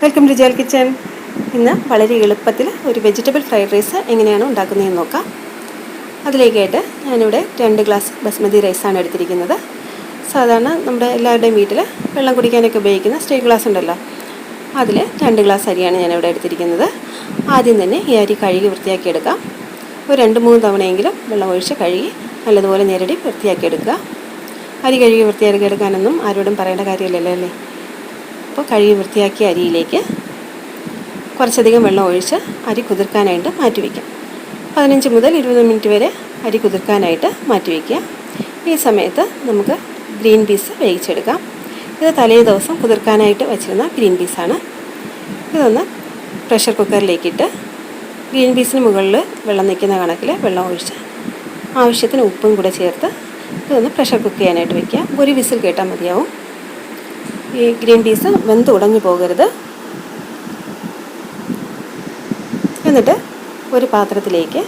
Welcome to JAL Kitchen. ഇന്ന് വളരെ എളുപ്പത്തിൽ ഒരു വെജിറ്റബിൾ ഫ്രൈഡ് റൈസ് എങ്ങനെയാണ് ഉണ്ടാക്കുന്നതെന്ന് നോക്കാം. അതിലേക്കായിട്ട് ഞാനിവിടെ 2 ഗ്ലാസ് ബസ്മതി റൈസാണ് എടുത്തിരിക്കുന്നത്. സാധാരണ നമ്മുടെ എല്ലാവരുടെയും വീട്ടിൽ വെള്ളം കുടിക്കാനൊക്കെ ഉപയോഗിക്കുന്ന സ്റ്റീൽ ഗ്ലാസ് ഉണ്ടല്ലോ, അതിൽ 2 ഗ്ലാസ് അരിയാണ് ഞാനിവിടെ എടുത്തിരിക്കുന്നത്. ആദ്യം തന്നെ ഈ അരി കഴുകി വൃത്തിയാക്കി എടുക്കാം. ഒരു 2-3 തവണയെങ്കിലും വെള്ളം ഒഴിച്ച് കഴുകി നല്ലതുപോലെ ഞെരടി വൃത്തിയാക്കി എടുക്കുക. അരി കഴുകി വൃത്തിയാക്കി എടുക്കാനൊന്നും ആരോടും പറയേണ്ട കാര്യമില്ലല്ലോ അല്ലേ. അപ്പോൾ കഴുകി വൃത്തിയാക്കിയ അരിയിലേക്ക് കുറച്ചധികം വെള്ളം ഒഴിച്ച് അരി കുതിർക്കാനായിട്ട് മാറ്റി വയ്ക്കാം. 15 മുതൽ 20 മിനിറ്റ് വരെ അരി കുതിർക്കാനായിട്ട് മാറ്റി വയ്ക്കുക. ഈ സമയത്ത് നമുക്ക് ഗ്രീൻ പീസ് വേവിച്ചെടുക്കാം. ഇത് തലേ ദിവസം കുതിർക്കാനായിട്ട് വെച്ചിരുന്ന ഗ്രീൻ പീസാണ്. ഇതൊന്ന് പ്രഷർ കുക്കറിലേക്കിട്ട് ഗ്രീൻ പീസിന് മുകളിൽ വെള്ളം നിൽക്കുന്ന കണക്കിൽ വെള്ളം ഒഴിച്ച് ആവശ്യത്തിന് ഉപ്പും കൂടെ ചേർത്ത് ഇതൊന്ന് പ്രഷർ കുക്ക് ചെയ്യാനായിട്ട് വയ്ക്കുക. ഒരു വിസിൽ കേട്ടാൽ മതിയാവും. ഈ ഗ്രീൻ പീസ് വെന്ത് ഉടഞ്ഞു പോകരുത്. എന്നിട്ട് ഒരു പാത്രത്തിലേക്ക്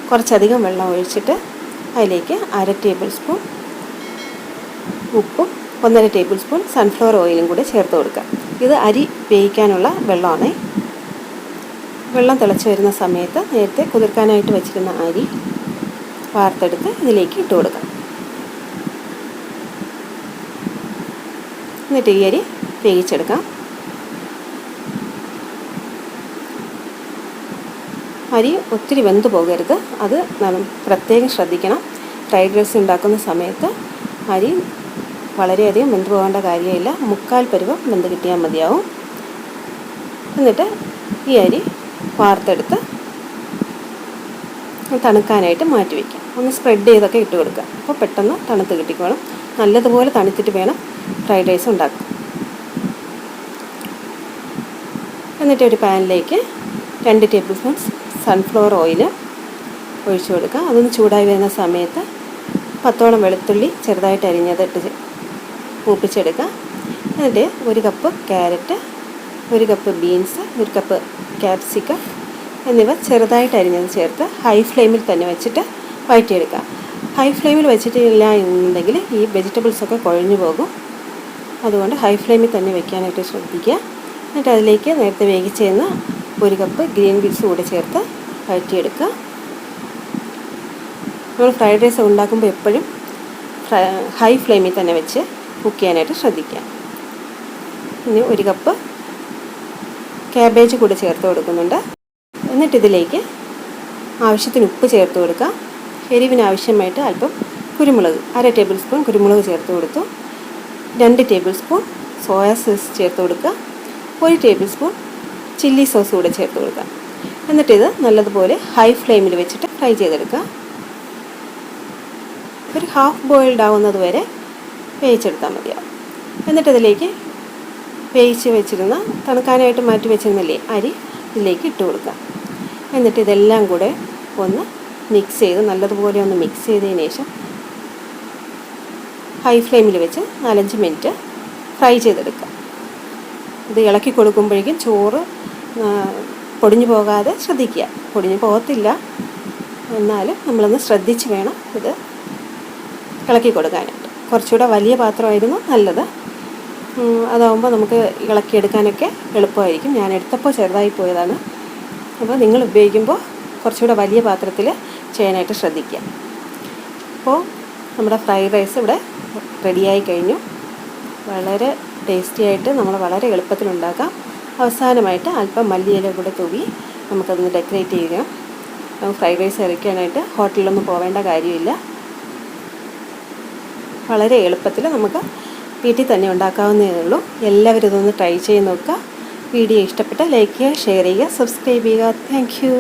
കുറച്ചധികം വെള്ളം ഒഴിച്ചിട്ട് അതിലേക്ക് 1/2 ടേബിൾ സ്പൂൺ ഉപ്പും 1.5 ടേബിൾ സ്പൂൺ സൺഫ്ലവർ ഓയിലും കൂടി ചേർത്ത് കൊടുക്കുക. ഇത് അരി വേവിക്കാനുള്ള വെള്ളമാണ്. വെള്ളം തിളച്ച് വരുന്ന സമയത്ത് നേരത്തെ കുതിർക്കാനായിട്ട് വെച്ചിരുന്ന അരി വാർത്തെടുത്ത് ഇതിലേക്ക് ഇട്ട് കൊടുക്കാം. എന്നിട്ട് ഈ അരി വേവിച്ചെടുക്കാം. അരി ഒത്തിരി വെന്ത് പോകരുത്, അത് പ്രത്യേകം ശ്രദ്ധിക്കണം. ഫ്രൈഡ് റൈസ് ഉണ്ടാക്കുന്ന സമയത്ത് അരി വളരെയധികം വെന്ത് പോകേണ്ട കാര്യമില്ല. 1/4 പരുവം വെന്ത് കിട്ടിയാൽ മതിയാവും. എന്നിട്ട് ഈ അരി വാർത്തെടുത്ത് തണുക്കാനായിട്ട് മാറ്റി വയ്ക്കാം. ഒന്ന് സ്പ്രെഡ് ചെയ്തൊക്കെ ഇട്ട് കൊടുക്കുക. അപ്പോൾ പെട്ടെന്ന് തണുത്ത് കിട്ടിക്കോളും. നല്ലതുപോലെ തണുത്തിട്ട് വേണം ഫ്രൈഡ് റൈസ് ഉണ്ടാക്കാം. എന്നിട്ട് ഒരു പാനിലേക്ക് 2 ടേബിൾ സ്പൂൺ സൺഫ്ലവർ ഓയിൽ ഒഴിച്ചു കൊടുക്കുക. അതൊന്ന് ചൂടായി വരുന്ന സമയത്ത് 10ഓളം വെളുത്തുള്ളി ചെറുതായിട്ട് അരിഞ്ഞതിട്ട് മൂപ്പിച്ചെടുക്കുക. എന്നിട്ട് 1 cup carrot, 1 cup beans, 1 cup capsicum എന്നിവ ചെറുതായിട്ട് അരിഞ്ഞത് ചേർത്ത് ഹൈ ഫ്ലെയിമിൽ തന്നെ വെച്ചിട്ട് വഴറ്റിയെടുക്കുക. ഹൈ ഫ്ലെയിമിൽ വെച്ചിട്ടില്ല എന്നുണ്ടെങ്കിൽ ഈ വെജിറ്റബിൾസൊക്കെ കുഴഞ്ഞു പോകും. അതുകൊണ്ട് ഹൈ ഫ്ലെയിമിൽ തന്നെ വെക്കാനായിട്ട് ശ്രദ്ധിക്കുക. എന്നിട്ട് അതിലേക്ക് നേരത്തെ വേവിച്ചെന്ന് 1 കപ്പ് ഗ്രീൻ പീസ് കൂടി ചേർത്ത് വഴറ്റിയെടുക്കുക. നമ്മൾ ഫ്രൈഡ് റൈസ് ഉണ്ടാക്കുമ്പോൾ എപ്പോഴും ഹൈ ഫ്ലെയിമിൽ തന്നെ വെച്ച് കുക്ക് ചെയ്യാനായിട്ട് ശ്രദ്ധിക്കുക. ഇനി 1 കപ്പ് കാബേജ് കൂടി ചേർത്ത് കൊടുക്കുന്നുണ്ട്. എന്നിട്ടിതിലേക്ക് ആവശ്യത്തിന് ഉപ്പ് ചേർത്ത് കൊടുക്കുക. എരിവിന് ആവശ്യമായിട്ട് അല്പം കുരുമുളക് 1/2 ടേബിൾ സ്പൂൺ കുരുമുളക് ചേർത്ത് കൊടുത്തു. 2 ടേബിൾ സ്പൂൺ സോയ സോസ് ചേർത്ത് കൊടുക്കുക. 1 ടേബിൾ സ്പൂൺ ചില്ലി സോസ് കൂടെ ചേർത്ത് കൊടുക്കുക. എന്നിട്ടിത് നല്ലതുപോലെ ഹൈ ഫ്ലെയിമിൽ വെച്ചിട്ട് ഫ്രൈ ചെയ്തെടുക്കുക. ഒരു ഹാഫ് ബോയിൽഡ് ആവുന്നത് വരെ വേവിച്ചെടുത്താൽ മതിയാവും. എന്നിട്ടിതിലേക്ക് വേവിച്ച് വെച്ചിരുന്ന തണുക്കാനായിട്ട് മാറ്റി വെച്ചിരുന്നില്ലേ അരി ഇതിലേക്ക് ഇട്ട് കൊടുക്കുക. എന്നിട്ട് ഇതെല്ലാം കൂടെ ഒന്ന് മിക്സ് ചെയ്ത് നല്ലതുപോലെ ഒന്ന് മിക്സ് ചെയ്തതിന് ശേഷം ഹൈ ഫ്ലെയിമിൽ വെച്ച് 4-5 മിനിറ്റ് ഫ്രൈ ചെയ്തെടുക്കുക. ഇത് ഇളക്കി കൊടുക്കുമ്പോഴേക്കും ചോറ് പൊടിഞ്ഞു പോകാതെ ശ്രദ്ധിക്കുക. പൊടിഞ്ഞു പോകത്തില്ല, എന്നാലും നമ്മളൊന്ന് ശ്രദ്ധിച്ച് വേണം ഇത് ഇളക്കി കൊടുക്കാനായിട്ട്. കുറച്ചുകൂടെ വലിയ പാത്രമായിരുന്നു നല്ലത്. അതാവുമ്പോൾ നമുക്ക് ഇളക്കിയെടുക്കാനൊക്കെ എളുപ്പമായിരിക്കും. ഞാൻ എടുത്തപ്പോൾ ചെറുതായി പോയതാണ്. അപ്പോൾ നിങ്ങൾ ഉപയോഗിക്കുമ്പോൾ കുറച്ചുകൂടെ വലിയ പാത്രത്തിൽ ചെയ്യാനായിട്ട് ശ്രദ്ധിക്കുക. അപ്പോൾ നമ്മുടെ ഫ്രൈഡ് റൈസ് ഇവിടെ റെഡിയായി കഴിഞ്ഞു. വളരെ ടേസ്റ്റി ആയിട്ട് നമ്മൾ വളരെ എളുപ്പത്തിലുണ്ടാക്കാം. അവസാനമായിട്ട് അല്പം മല്ലിയില കൂടെ തൂവി നമുക്കതൊന്ന് ഡെക്കറേറ്റ് ചെയ്യാം. ഫ്രൈഡ് റൈസ് ഇറക്കാനായിട്ട് ഹോട്ടലിലൊന്നും പോവേണ്ട കാര്യമില്ല. വളരെ എളുപ്പത്തിൽ നമുക്ക് വീട്ടിൽ തന്നെ ഉണ്ടാക്കാവുന്നതേ ഉള്ളൂ. എല്ലാവരും ഇതൊന്ന് ട്രൈ ചെയ്ത് നോക്കുക. വീഡിയോ ഇഷ്ടപ്പെട്ടാൽ ലൈക്ക് ചെയ്യുക, ഷെയർ ചെയ്യുക, സബ്സ്ക്രൈബ് ചെയ്യുക. Thank you.